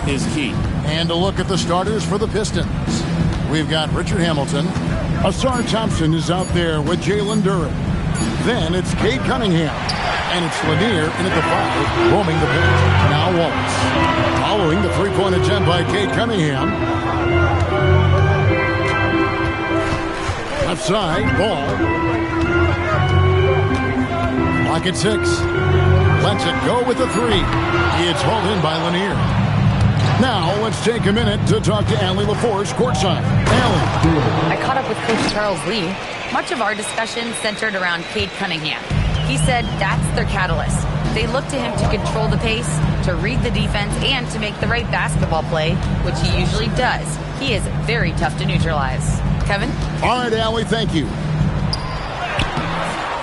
is key. And a look at the starters for the Pistons. We've got Richard Hamilton. Asar Thompson is out there with Jalen Duren. Then it's Cade Cunningham. And it's Lanier in at the 5, roaming the paint. Now Wallace. Following the three-point attempt by Cade Cunningham. Left side, Ball. Lock at 6. Lets it go with the 3. It's hauled in by Lanier. Now, let's take a minute to talk to Allie LaForce courtside. Allie. I caught up with Coach Charles Lee. Much of our discussion centered around Cade Cunningham. He said that's their catalyst. They look to him to control the pace, to read the defense, and to make the right basketball play, which he usually does. He is very tough to neutralize. Kevin? All right, Allie, thank you.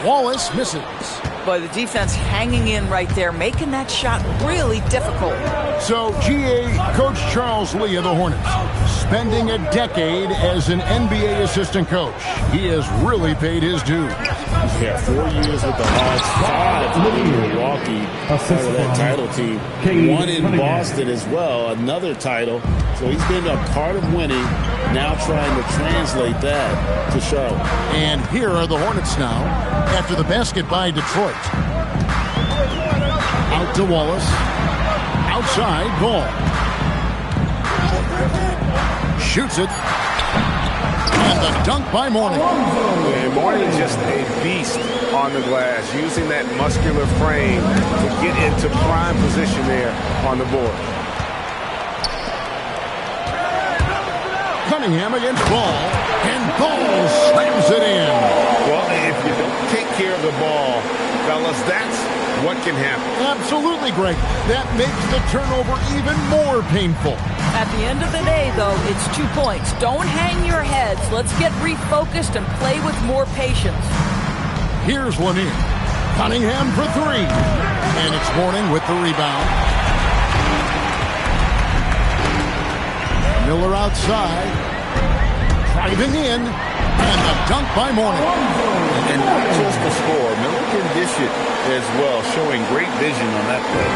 Wallace misses. But the defense hanging in right there, making that shot really difficult. So, GA, Coach Charles Lee of the Hornets, spending a decade as an NBA assistant coach. He has really paid his dues. Yeah, 4 years with the Hawks, 5 with Milwaukee, part of that title team. 1 in Boston as well, another title. So he's been a part of winning, now trying to translate that to Charlotte. And here are the Hornets now, after the basket by Detroit. Out to Wallace. Outside, Ball. Shoots it. And the dunk by Mourning. And Mourning just a beast on the glass, using that muscular frame to get into prime position there on the board. Cunningham against Ball. And Ball slams it in. Well, if you don't take care of the ball, fellas, that's what can happen. Absolutely, Greg. That makes the turnover even more painful. At the end of the day, though, it's 2 points. Don't hang your heads. Let's get refocused and play with more patience. Here's Lanier. Cunningham for 3. And it's Mourning with the rebound. Miller outside. Driving in. And the dunk by Mourning. And not just the score. Miller can dish it as well, showing great vision on that play.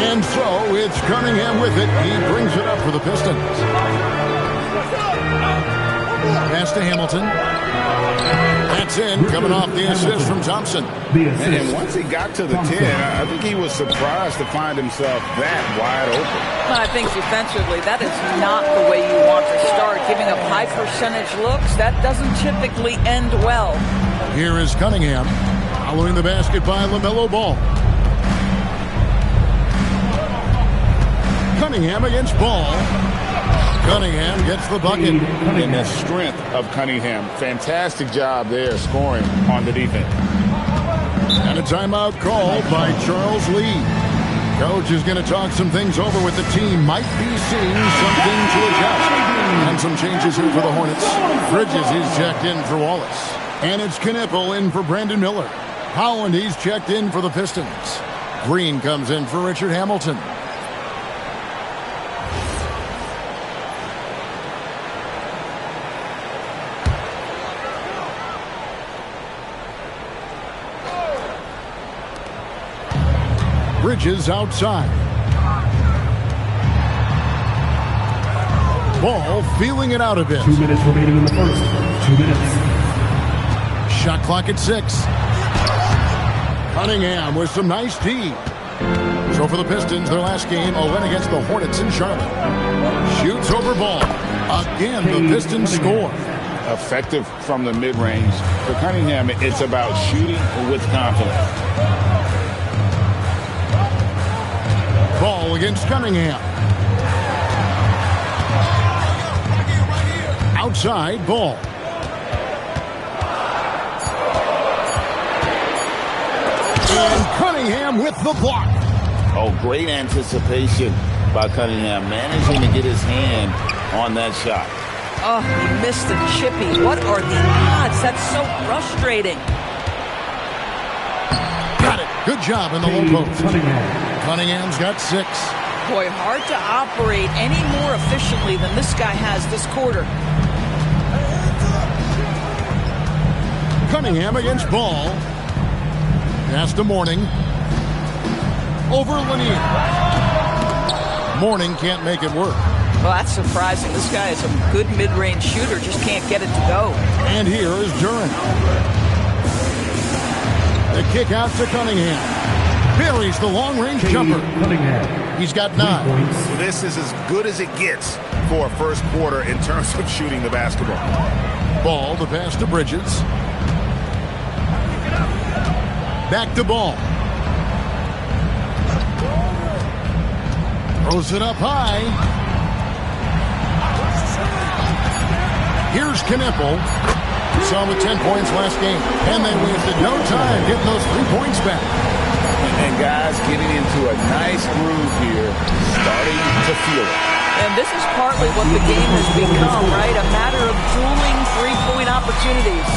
And so it's Cunningham with it. He brings it up for the Pistons. Pass to Hamilton. That's in, coming off the assist from Thompson. And once he got to the 10, I think he was surprised to find himself that wide open. I think defensively, that is not the way you want to start. Giving up high percentage looks, that doesn't typically end well. Here is Cunningham, following the basket by LaMelo Ball. Cunningham against Ball. Cunningham gets the bucket. And the strength of Cunningham. Fantastic job there scoring on the defense. And a timeout called by Charles Lee. Coach is going to talk some things over with the team. Might be seeing something to adjust. And some changes here for the Hornets. Bridges is checked in for Wallace. And it's Knipple in for Brandon Miller. Holland, he's checked in for the Pistons. Green comes in for Richard Hamilton. Bridges outside. Ball feeling it out a bit. 2 minutes remaining in the first. 2 minutes. Shot clock at 6. Cunningham with some nice D. So for the Pistons, their last game, a win against the Hornets in Charlotte. Shoots over Ball. Again, the Pistons score. Effective from the mid-range. For Cunningham, it's about shooting with confidence. Ball against Cunningham. Outside, Ball. And Cunningham with the block. Oh, great anticipation by Cunningham, managing to get his hand on that shot. Oh, he missed the chippy. What are the odds? That's so frustrating. Got it. Good job in the low post. Cunningham's got 6. Boy, hard to operate any more efficiently than this guy has this quarter. Cunningham against Ball. Pass to Mourning. Over Lanier. Mourning can't make it work. Well, that's surprising. This guy is a good mid-range shooter, just can't get it to go. And here is Duran. The kick out to Cunningham. Buries the long-range jumper. Cunningham. He's got 9. So this is as good as it gets for a first quarter in terms of shooting the basketball. Ball, the pass to Bridges. Back to Ball. Throws it up high. Here's Kneppel. Saw with 10 points last game. And they wasted no time getting those 3 points back. And guys getting into a nice groove here, starting to feel it. And this is partly what the game has become, right? A matter of dueling three-point opportunities.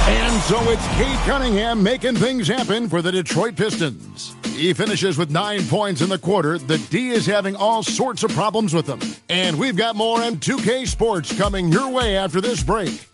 And so it's Cade Cunningham making things happen for the Detroit Pistons. He finishes with 9 points in the quarter. The D is having all sorts of problems with them. And we've got more M2K Sports coming your way after this break.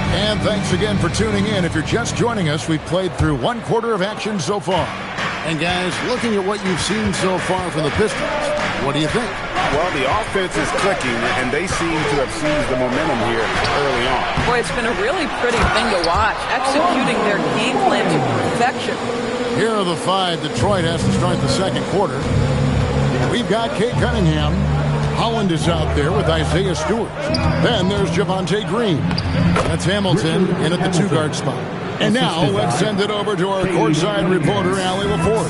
And thanks again for tuning in. If you're just joining us, we've played through 1 quarter of action so far. And guys, looking at what you've seen so far from the Pistons, what do you think? Well, the offense is clicking, and they seem to have seized the momentum here early on. Boy, it's been a really pretty thing to watch, executing their game plan to perfection. Here are the 5 Detroit has to start the second quarter. We've got Cade Cunningham. Holland is out there with Isaiah Stewart. Then there's Javonte Green. That's Hamilton in at the 2-guard spot. And now let's send it over to our courtside reporter, Allie LaForce.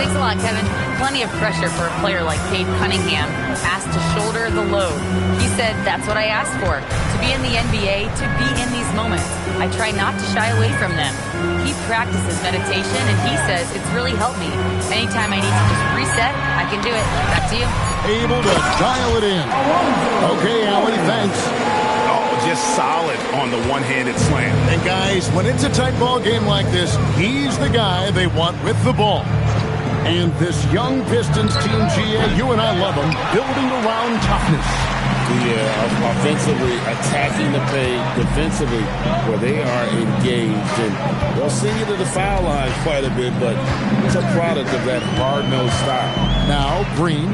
Thanks a lot, Kevin. Plenty of pressure for a player like Cade Cunningham, asked to shoulder the load. He said, that's what I asked for, to be in the NBA, to be in these moments. I try not to shy away from them. He practices meditation, and he says it's really helped me. Anytime I need to just reset, I can do it. Back to you. Able to dial it in. Okay, Allie, thanks. Just solid on the one-handed slam. And guys, when it's a tight ball game like this, he's the guy they want with the ball. And this young Pistons team, GA, you and I love them, building around toughness. Yeah, offensively, attacking the paint, defensively, where they are engaged. And they'll send you to the foul line quite a bit, but it's a product of that hard-nosed style. Now, Green.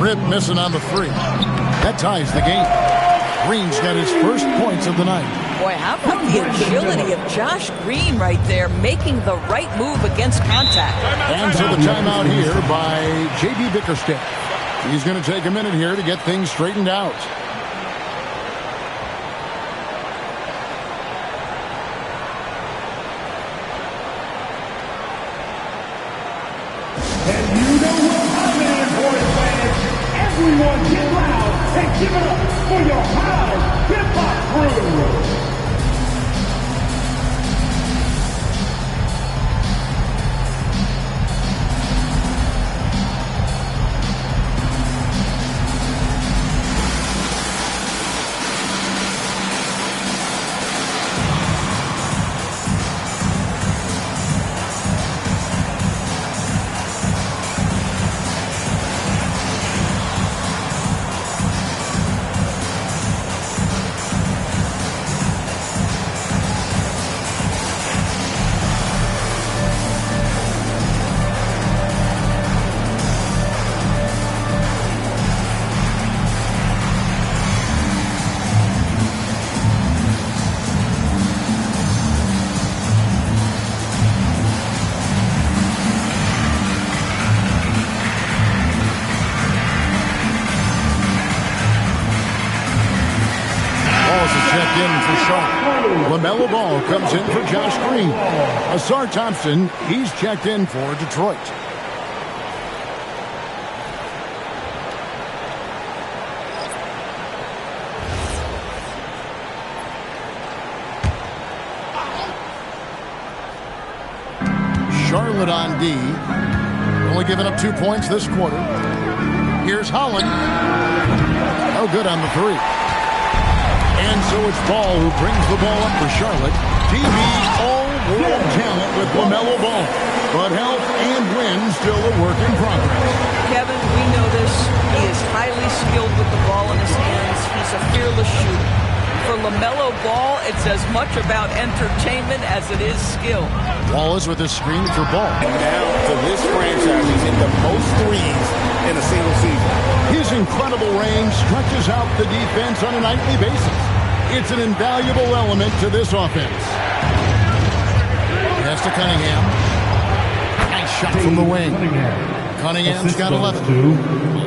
Rip missing on the 3. That ties the game. Green's got his first points of the night. Boy, how about the agility of Josh Green right there, making the right move against contact. And so the timeout here by J.B. Bickerstaff. He's going to take a minute here to get things straightened out. And you know what I'm in for, fans. Everyone get loud and give it up for your high hip-hop crew. checked in for Charlotte. LaMelo Ball comes in for Josh Green. Asar Thompson, he's checked in for Detroit. Charlotte on D. Only giving up 2 points this quarter. Here's Holland. No good on the three. And so it's Ball who brings the ball up for Charlotte. TV all-world talent with LaMelo Ball. But health and win still a work in progress. Kevin, we know this. He is highly skilled with the ball in his hands. He's a fearless shooter. For LaMelo Ball, it's as much about entertainment as it is skill. Wallace with his screen for Ball. And now, for this franchise, he's hit the most threes in a single season. His incredible range stretches out the defense on a nightly basis. It's an invaluable element to this offense. Pass to Cunningham. Nice shot from the wing. Cunningham's got 11.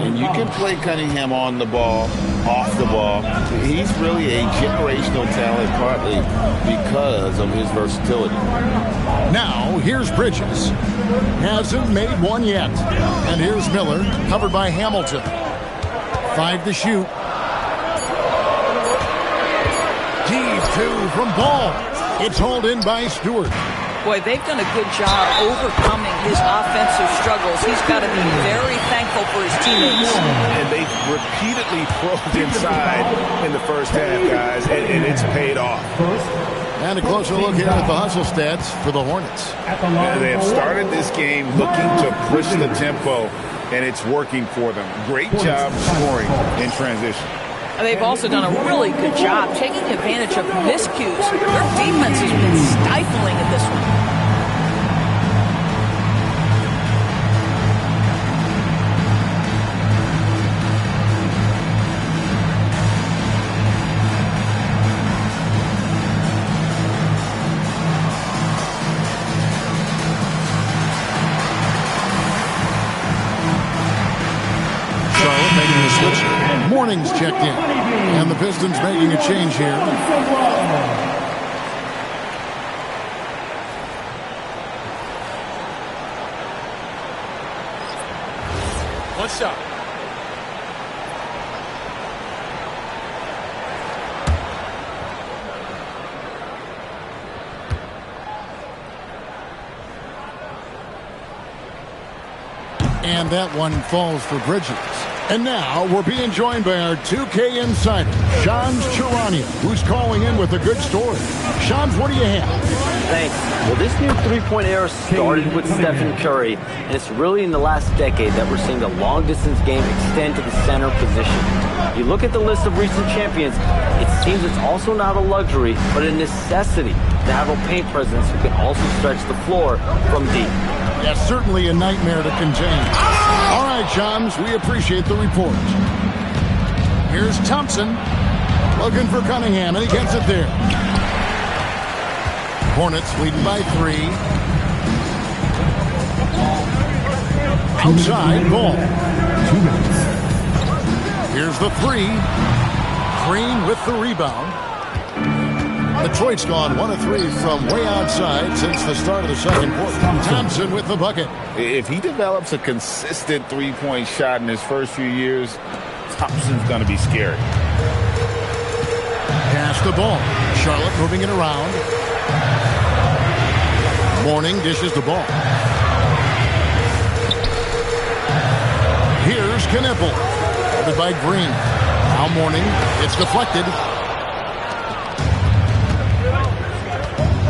And you can play Cunningham on the ball, off the ball. He's really a generational talent, partly because of his versatility. Now, here's Bridges. Hasn't made one yet. And here's Miller, covered by Hamilton. 5 to shoot. Deep 2 from Ball. It's hauled in by Stewart. Boy, they've done a good job overcoming his offensive struggles. He's got to be very thankful for his teammates. And they've repeatedly probed inside in the first half, guys, and it's paid off. And a closer look here at the hustle stats for the Hornets. They have started this game looking to push the tempo, and it's working for them. Great job scoring in transition. And they've also done a really good job taking advantage of miscues. Their defense has been stifling in this one. Charlotte making a switch. Morning's checked in. And the Pistons making a change here. What's up? And that one falls for Bridges. And now we're being joined by our 2K insider, Shams Charania, who's calling in with a good story. Shams, what do you have? Thanks. Well, this new three-point era started with Stephen Curry, and it's really in the last decade that we're seeing the long-distance game extend to the center position. You look at the list of recent champions, it seems it's also not a luxury, but a necessity to have a paint presence who can also stretch the floor from deep. Yeah, certainly a nightmare to contain. All right, Shams, we appreciate the report. Here's Thompson looking for Cunningham, and he gets it there. Hornets leading by 3. Outside Ball. 2 minutes. Here's the 3. Green with the rebound. Detroit's gone 1 of 3 from way outside since the start of the second quarter. Thompson with the bucket. If he develops a consistent three-point shot in his first few years, Thompson's going to be scary. Pass the ball. Charlotte moving it around. Morning dishes the ball. Here's Knippel. Covered by Green. Now Morning. It's deflected.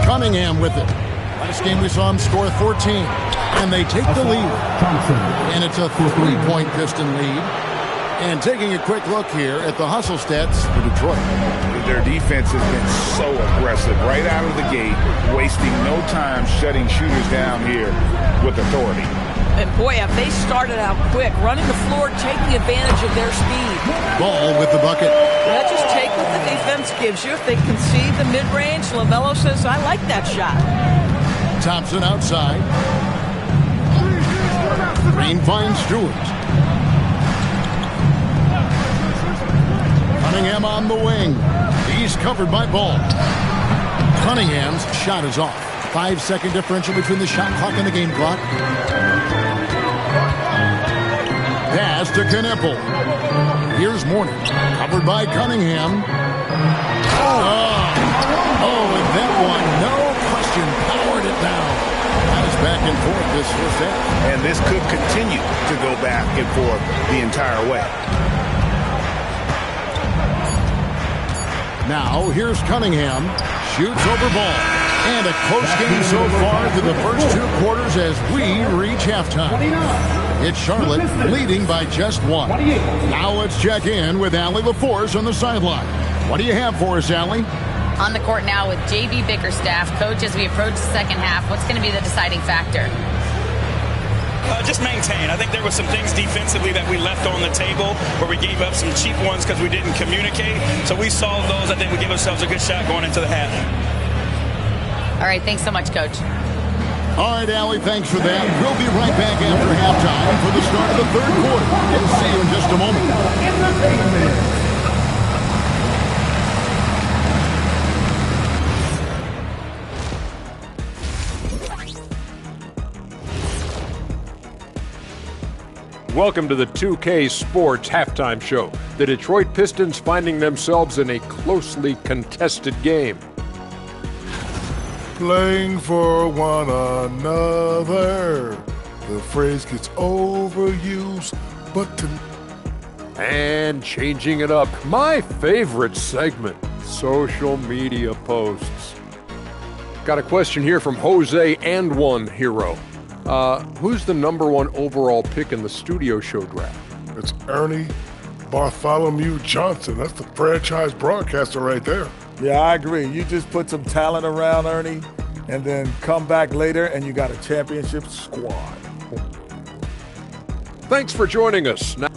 Cunningham with it. Last game we saw him score 14. And they take the lead. And it's a 3-point Piston lead. And taking a quick look here at the hustle stats for Detroit. Their defense has been so aggressive right out of the gate, wasting no time shutting shooters down here with authority. And boy, have they started out quick, running the floor, taking advantage of their speed. Ball with the bucket. Well, just take what the defense gives you. If they concede the mid-range, LaMelo says, I like that shot. Thompson outside. Green finds Stewart. Cunningham on the wing. He's covered by Ball. Cunningham's shot is off. 5-second differential between the shot clock and the game clock. Pass to Kneppel. Here's Mourning. Covered by Cunningham. And that one, no question, powered it down. That is back and forth this first half. And this could continue to go back and forth the entire way. Now, here's Cunningham. Shoots over Ball. And a close game so far through the first 2 quarters as we reach halftime. It's Charlotte leading by just 1. Now let's check in with Allie LaForce on the sideline. What do you have for us, Allie? On the court now with J.B. Bickerstaff. Coach, as we approach the second half, what's going to be the deciding factor? Just maintain. I think there were some things defensively that we left on the table where we gave up some cheap ones because we didn't communicate. So we solved those. I think we give ourselves a good shot going into the half. All right, thanks so much, Coach. All right, Allie, thanks for that. We'll be right back after halftime for the start of the third quarter. We'll see you in just a moment. Welcome to the 2K Sports Halftime Show. The Detroit Pistons finding themselves in a closely contested game. Playing for one another. The phrase gets overused, but And changing it up, my favorite segment, social media posts. Got a question here from Jose and One Hero. Who's the #1 overall pick in the studio show draft? It's Ernie Bartholomew Johnson. That's the franchise broadcaster right there. Yeah, I agree. You just put some talent around Ernie and then come back later and you got a championship squad. Thanks for joining us. Now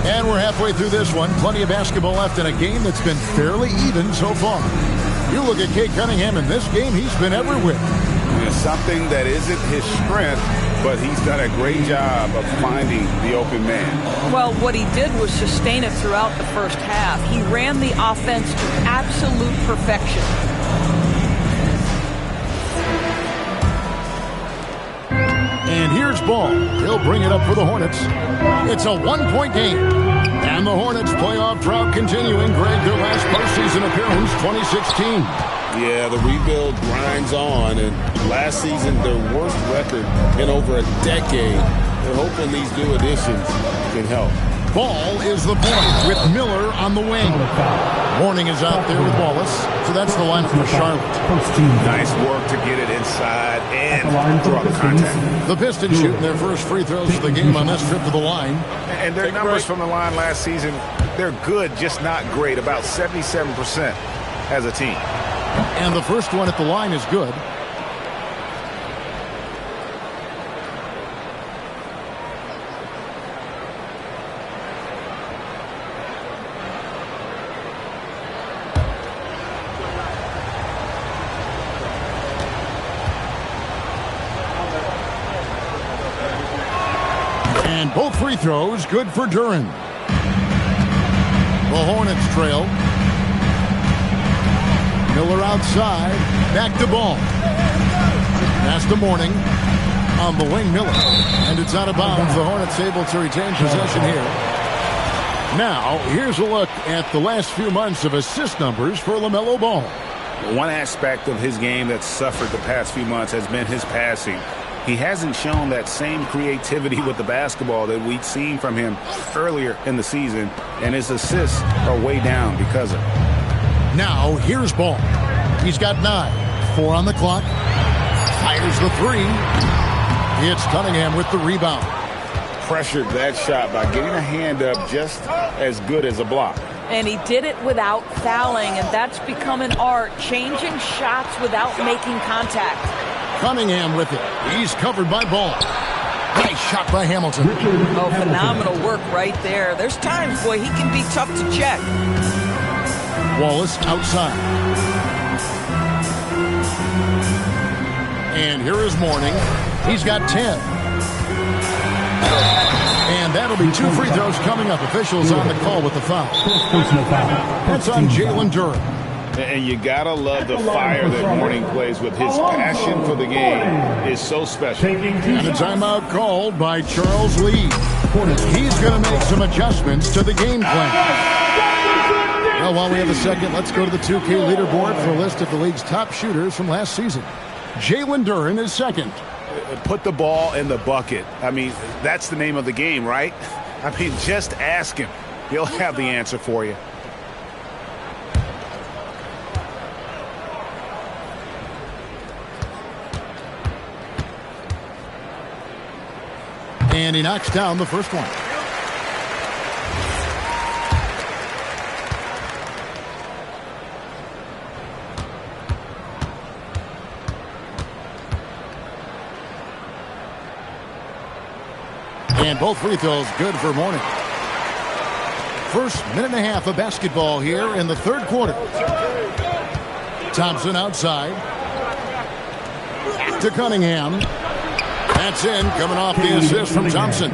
and we're halfway through this one. Plenty of basketball left in a game that's been fairly even so far. You look at Cade Cunningham in this game, he's been everywhere. It's something that isn't his strength, but he's done a great job of finding the open man. Well, what he did was sustain it throughout the first half. He ran the offense to absolute perfection. And here's Ball. He'll bring it up for the Hornets. It's a 1-point game. And the Hornets playoff drought continuing. Greg, their last postseason appearance, 2016. Yeah, the rebuild grinds on. And last season, their worst record in over a decade. They're hoping these new additions can help. Ball is the point with Miller on the wing. Mourning is out there with Wallace. So that's the lineup for Charlotte. Nice work to get it inside and draw the contact. The Pistons shooting their first free throws of the game on this trip to the line. And their numbers from the line last season, they're good, just not great. About 77% as a team. And the first one at the line is good. And both free throws good for Duren. The Hornets trail. Miller outside. Back to Ball. Pass to Mourning. On the wing, Miller. And it's out of bounds. The Hornets able to retain possession here. Now, here's a look at the last few months of assist numbers for LaMelo Ball. One aspect of his game that's suffered the past few months has been his passing. He hasn't shown that same creativity with the basketball that we'd seen from him earlier in the season, and his assists are way down because of it. Now, here's Ball. He's got 9. 4 on the clock. Fires the 3. It's Cunningham with the rebound. Pressured that shot by getting a hand up just as good as a block. And he did it without fouling, and that's become an art, changing shots without making contact. Cunningham with it. He's covered by Ball. Nice shot by Hamilton. Oh, phenomenal work right there. There's times, boy, he can be tough to check. Wallace outside. And here is Mourning. He's got 10. And that'll be 2 free throws coming up. Officials on the call with the foul. That's on Jalen Duren. And you gotta love the fire that Mourning plays with. His passion for the game is so special. And a timeout called by Charles Lee. He's going to make some adjustments to the game plan. Well, while we have a second, let's go to the 2K leaderboard for a list of the league's top shooters from last season. Jalen Duren is second. Put the ball in the bucket. I mean, that's the name of the game, right? I mean, just ask him. He'll have the answer for you. And he knocks down the first one. And both free throws good for Mourning. First minute and a half of basketball here in the third quarter. Thompson outside. To Cunningham. That's in, coming off the assist from Thompson.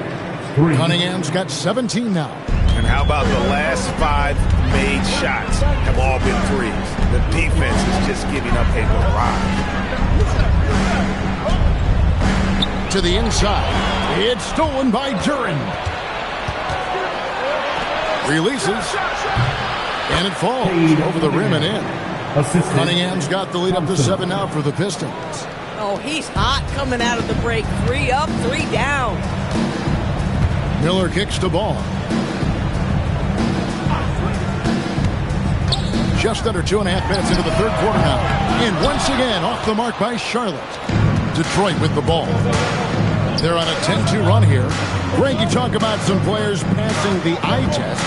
Cunningham's got 17 now. And how about the last 5 made shots have all been threes? The defense is just giving up a barrage. To the inside. It's stolen by Duren. Releases. And it falls over the rim and in. Cunningham's got the lead up to 7 now for the Pistons. Oh, he's hot coming out of the break. 3 up, 3 down. Miller kicks the ball. Just under 2.5 minutes into the third quarter now. And once again, off the mark by Charlotte. Detroit with the ball. They're on a 10-2 run here. Greg, you talk about some players passing the eye test.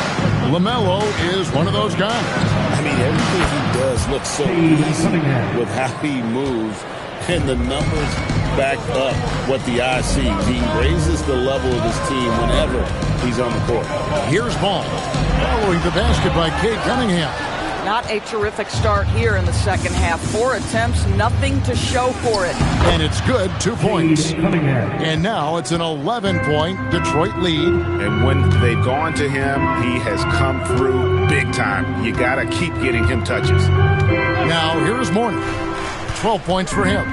LaMelo is one of those guys. I mean, everything he does looks so easy with how he moves. And the numbers back up what the eye sees. He raises the level of his team whenever he's on the court. Here's Ball. Following the basket by Cade Cunningham. Not a terrific start here in the second half. 4 attempts, nothing to show for it. And it's good, 2 points. And now it's an 11-point Detroit lead. And when they've gone to him, he has come through big time. You got to keep getting him touches. Now here's Mourning. 12 points for him.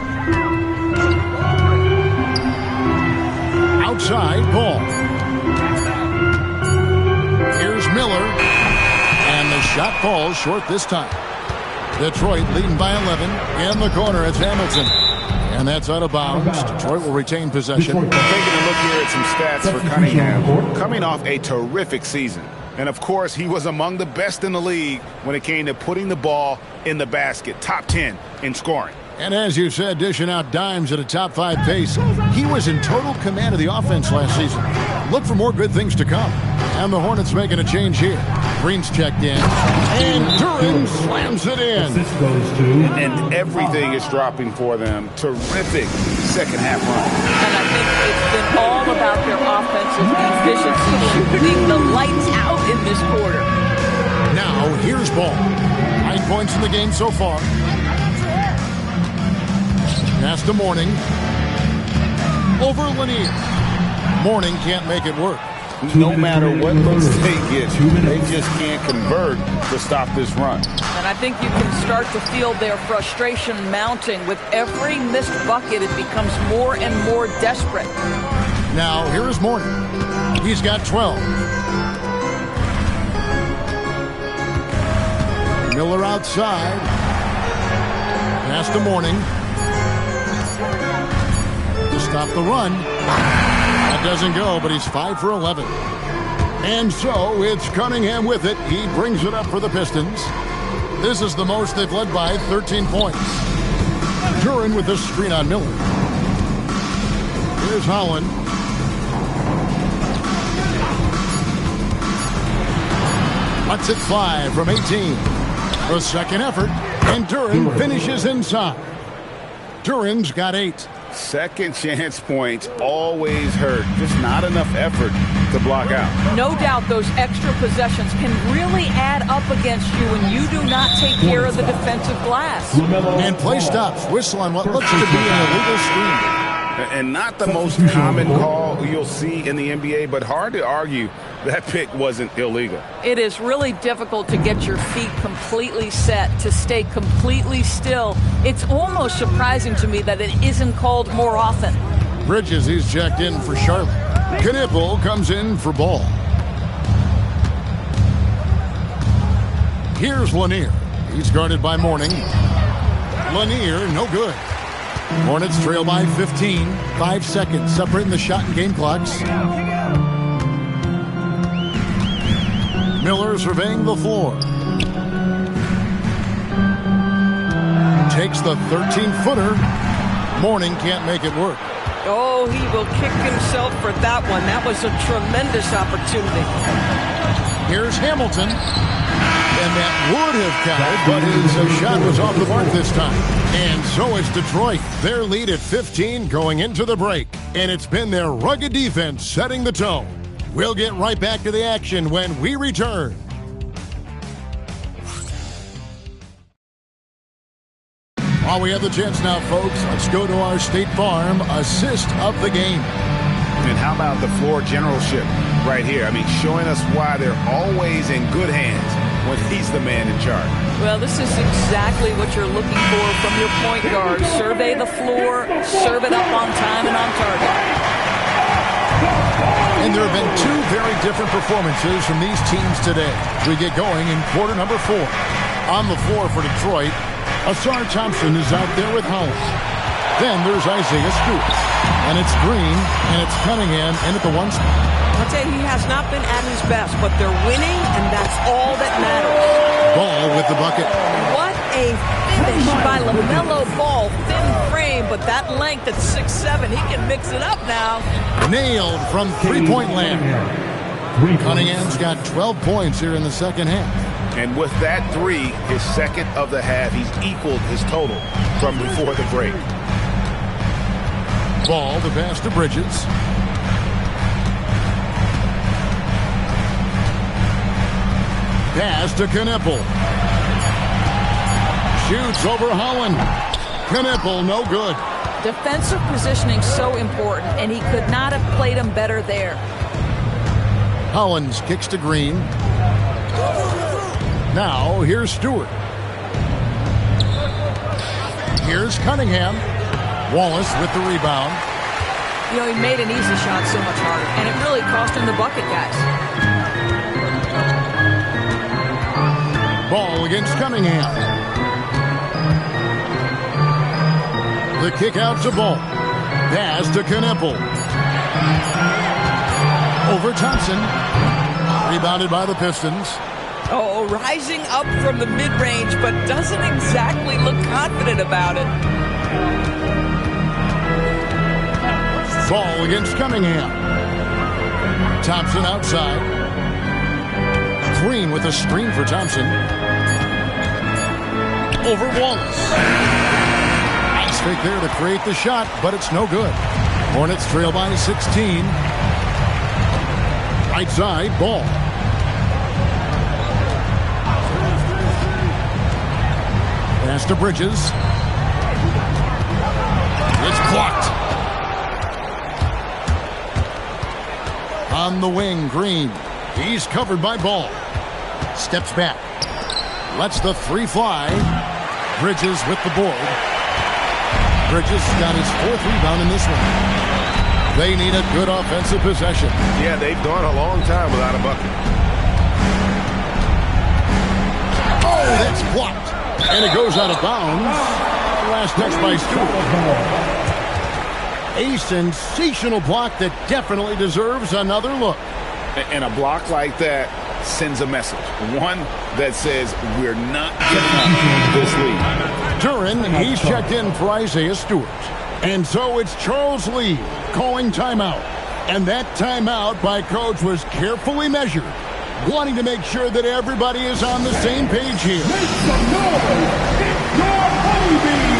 Outside, Ball. Here's Miller. And the shot falls short this time. Detroit leading by 11. In the corner, it's Hamilton. And that's out of bounds. Detroit will retain possession. Taking a look here at some stats for Cunningham. Coming off a terrific season. And, of course, he was among the best in the league when it came to putting the ball in the basket. Top 10 in scoring. And as you said, dishing out dimes at a top 5 pace. He was in total command of the offense last season. Look for more good things to come. And the Hornets making a change here. Green's checked in. And Duren slams it in. And everything is dropping for them. Terrific second half run. And I think it's been all about their offensive efficiency, shooting the lights out in this quarter. Now, here's Ball. 9 points in the game so far. Pass to Mourning. Over Lanier. Mourning can't make it work. No matter what looks they get, they just can't convert to stop this run. And I think you can start to feel their frustration mounting. With every missed bucket, it becomes more and more desperate. Now, here is Mourning. He's got 12. Miller outside. Pass to Mourning. To stop the run. That doesn't go, but he's 5 for 11. And so it's Cunningham with it. He brings it up for the Pistons. This is the most they've led by, 13 points. Duren with the screen on Miller. Here's Holland. Lets it fly from 18. The second effort, and Duren finishes inside. Duren's got 8. Second chance points always hurt. Just not enough effort to block out. No doubt those extra possessions can really add up against you when you do not take care of the defensive glass. And play stops. Whistle on what looks to be an illegal screen. And not the most common call you'll see in the NBA, but hard to argue that pick wasn't illegal. It is really difficult to get your feet completely set, to stay completely still. It's almost surprising to me that it isn't called more often. Bridges, he's checked in for Charlotte. Knipple comes in for Ball. Here's Lanier. He's guarded by Mourning. Lanier, no good. Hornets trail by 15. 5 seconds separating the shot and game clocks. Miller surveying the floor. Takes the 13-footer. Mourning can't make it work. Oh, he will kick himself for that one. That was a tremendous opportunity. Here's Hamilton. And that would have counted, but his shot was off the mark this time. And so it's Detroit. Their lead at 15 going into the break. And it's been their rugged defense setting the tone. We'll get right back to the action when we return. While we have the chance now, folks, let's go to our State Farm assist of the game. And how about the floor generalship right here? I mean, showing us why they're always in good hands when he's the man in charge. Well, this is exactly what you're looking for from your point guard. Survey the floor, serve it up on time and on target. And there have been two very different performances from these teams today. We get going in quarter number 4. On the floor for Detroit, Asar Thompson is out there with Hollis. Then there's Isaiah Stewart. And it's Green, and it's Cunningham in at the 1 spot. I'll tell you, he has not been at his best, but they're winning, and that's all that matters. Ball with the bucket. What a finish by LaMelo Ball. Thin frame, but that length at 6'7", he can mix it up now. Nailed from three-point land. Cunningham's got 12 points here in the second half. And with that 3, his second of the half, he's equaled his total from before the break. Ball, the pass to Bridges. Pass to Knipple. Shoots over Holland. Knipple, no good. Defensive positioning so important, and he could not have played him better there. Hollins kicks to Green. Now, here's Stewart. Here's Cunningham. Wallace with the rebound. You know, he made an easy shot so much harder, and it really cost him the bucket, guys. Ball against Cunningham. The kick out to Ball. Pass to Knipple. Over Thompson. Rebounded by the Pistons. Oh, rising up from the mid-range, but doesn't exactly look confident about it. Ball against Cunningham. Thompson outside. Green with a screen for Thompson. Over Wallace. Nice fake there to create the shot, but it's no good. Hornets trail by 16. Right side, Ball. Pass to Bridges. It's blocked. On the wing, Green. He's covered by Ball. Steps back. Lets the 3 fly. Bridges with the board. Bridges got his 4th rebound in this one. They need a good offensive possession. Yeah, they've gone a long time without a bucket. Oh, that's blocked. And it goes out of bounds. Last touch by Stewart. A sensational block that definitely deserves another look. And a block like that sends a message. One that says we're not giving up this lead. Duran, he's checked in for Isaiah Stewart. And so it's Charles Lee calling timeout. And that timeout by Coach was carefully measured, wanting to make sure that everybody is on the same page here. Make some noise. It's your honeybees.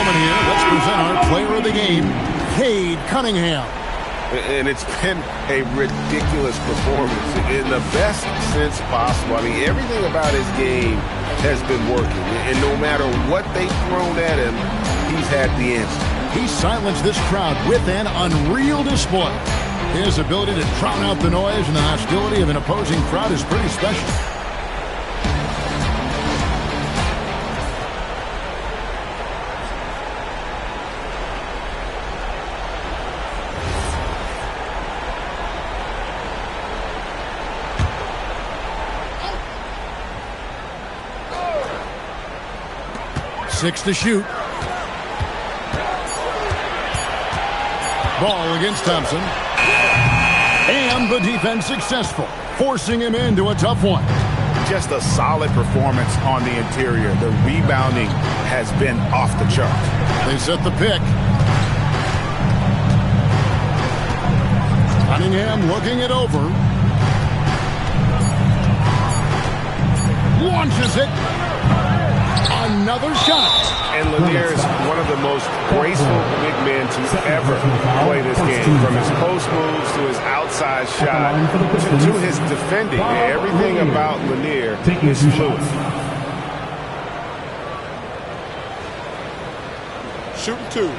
moment here. Let's present our player of the game, Cade Cunningham. And it's been a ridiculous performance in the best sense possible. I mean, everything about his game has been working. And no matter what they've thrown at him, he's had the answer. He silenced this crowd with an unreal display. His ability to drown out the noise and the hostility of an opposing crowd is pretty special. Six to shoot. Ball against Thompson. And the defense successful, forcing him into a tough one. Just a solid performance on the interior. The rebounding has been off the chart. They set the pick. Cunningham looking it over. Launches it. Another shot. And Lanier is one of the most graceful big men to ever play this game. From his post moves to his outside shot to his defending. Everything about Lanier is fluid. Shooting two.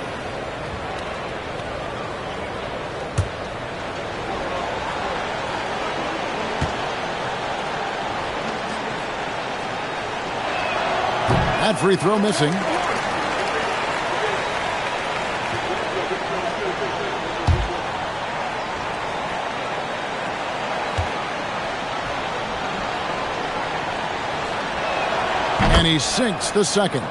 That free throw missing. And he sinks the second.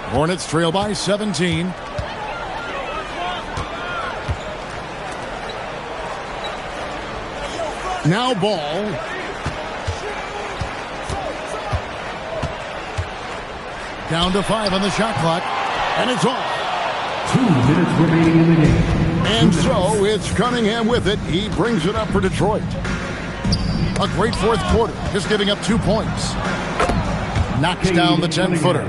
Hornets trail by 17. Now Ball. Down to 5 on the shot clock, and it's off. 2 minutes remaining in the game. And so it's Cunningham with it. He brings it up for Detroit. A great fourth quarter, just giving up 2 points. Knocks down the 10-footer.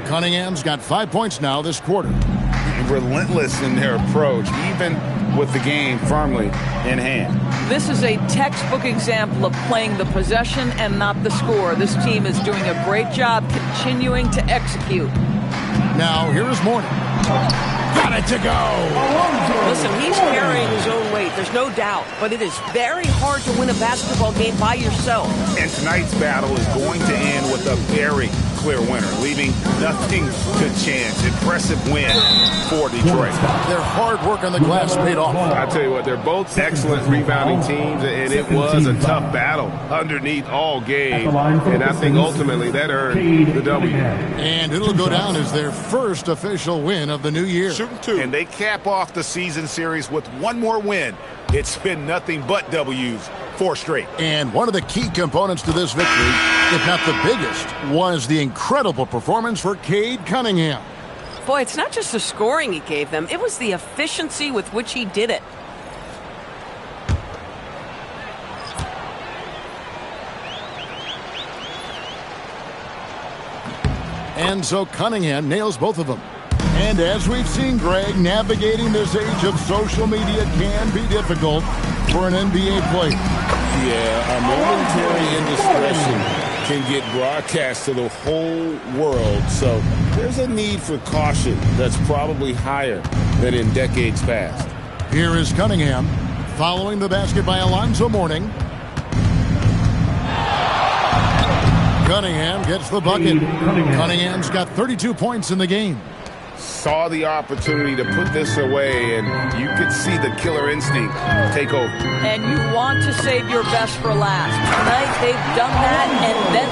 Cunningham's got 5 points now this quarter. Relentless in their approach, even with the game firmly in hand. This is a textbook example of playing the possession and not the score. This team is doing a great job continuing to execute. Now, here is Morning. Got it to go. Listen, he's carrying his own weight, there's no doubt. But it is very hard to win a basketball game by yourself. And tonight's battle is going to end with a very clear winner, leaving nothing to chance. Impressive win for Detroit. Their hard work on the glass paid off. I tell you what, they're both excellent rebounding teams, and it was a tough battle underneath all game. And I think ultimately that earned the W. And it'll go down as their first official win of the new year. Shooting two. And they cap off the season series with one more win. It's been nothing but W's. 4 straight. And one of the key components to this victory, if not the biggest, was the incredible performance for Cade Cunningham. Boy, it's not just the scoring he gave them, it was the efficiency with which he did it. And so Cunningham nails both of them. And as we've seen, Greg, navigating this age of social media can be difficult for an NBA player. Yeah, a momentary indiscretion can get broadcast to the whole world. So there's a need for caution that's probably higher than in decades past. Here is Cunningham following the basket by Alonzo Mourning. Cunningham gets the bucket. Cunningham's got 32 points in the game. Saw the opportunity to put this away, and you could see the killer instinct take over. And you want to save your best for last. Tonight, they've done that and then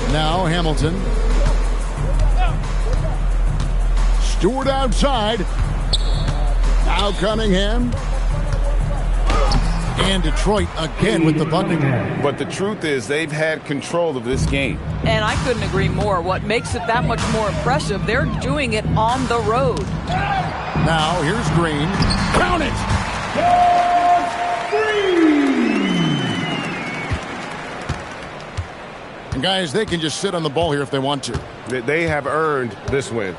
some. Now Hamilton. Stewart outside. Now Cunningham. And Detroit again with the bucket. But the truth is they've had control of this game. And I couldn't agree more. What makes it that much more impressive, they're doing it on the road. Now here's Green. Count it! guys, they can just sit on the ball here if they want to. They have earned this win.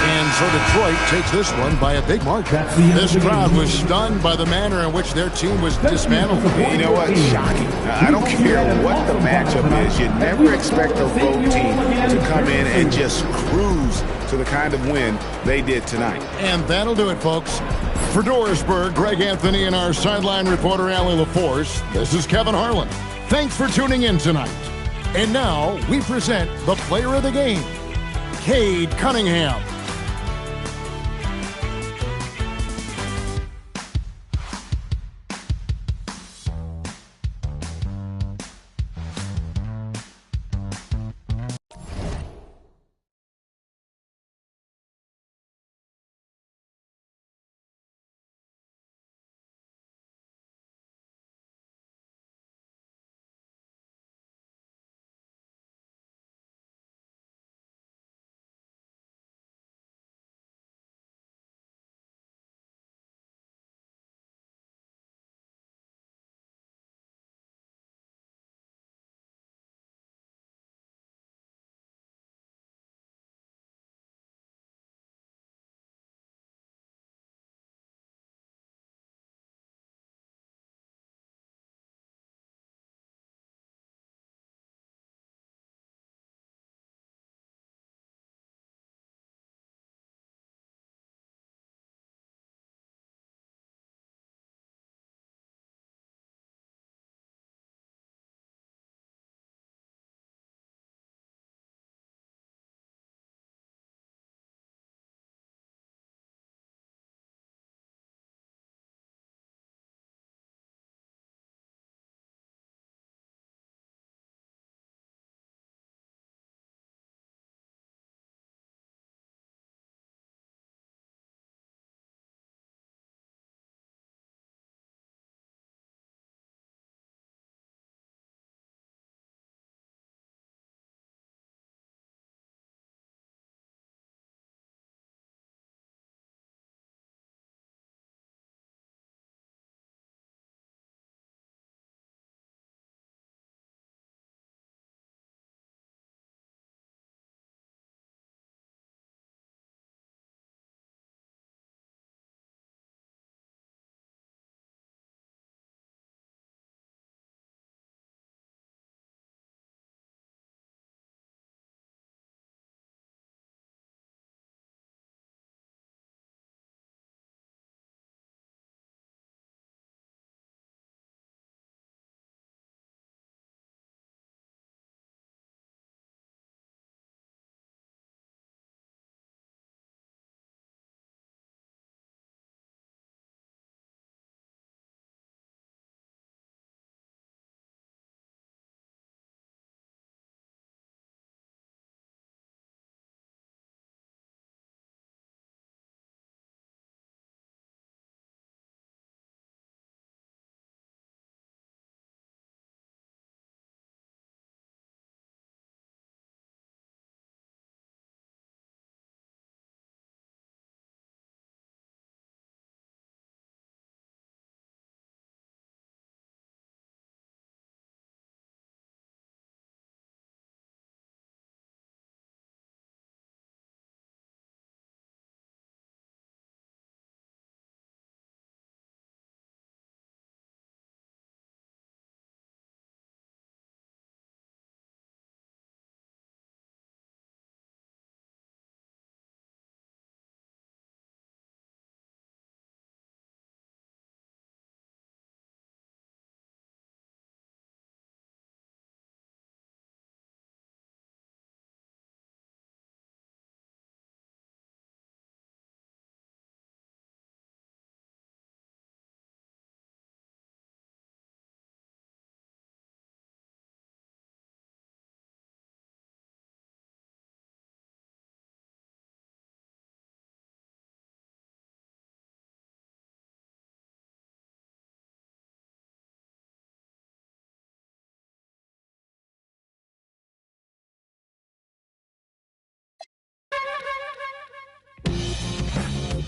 And so Detroit takes this one by a big margin. This crowd was stunned by the manner in which their team was dismantled. You know what? Shocking. I don't care what the matchup is. You never expect a road team to come in and just cruise to the kind of win they did tonight. And that'll do it, folks. For Dorisburg, Greg Anthony and our sideline reporter, Allie LaForce, this is Kevin Harlan. Thanks for tuning in tonight. And now we present the player of the game, Cade Cunningham.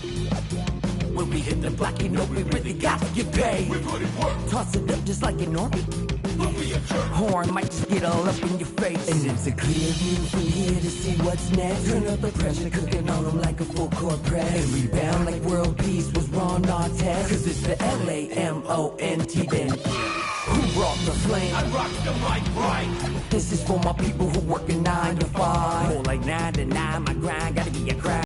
When we hit the block, you know we really got to get paid. Toss it up just like an orbit. Horn might just get all up in your face. And it's a clear view from here to see what's next. Turn up the pressure, cooking on them like a full court press. And rebound like world peace was Ron Artest. Cause it's the LAMONT then. Who brought the flame? I rock the mic right. This is for my people who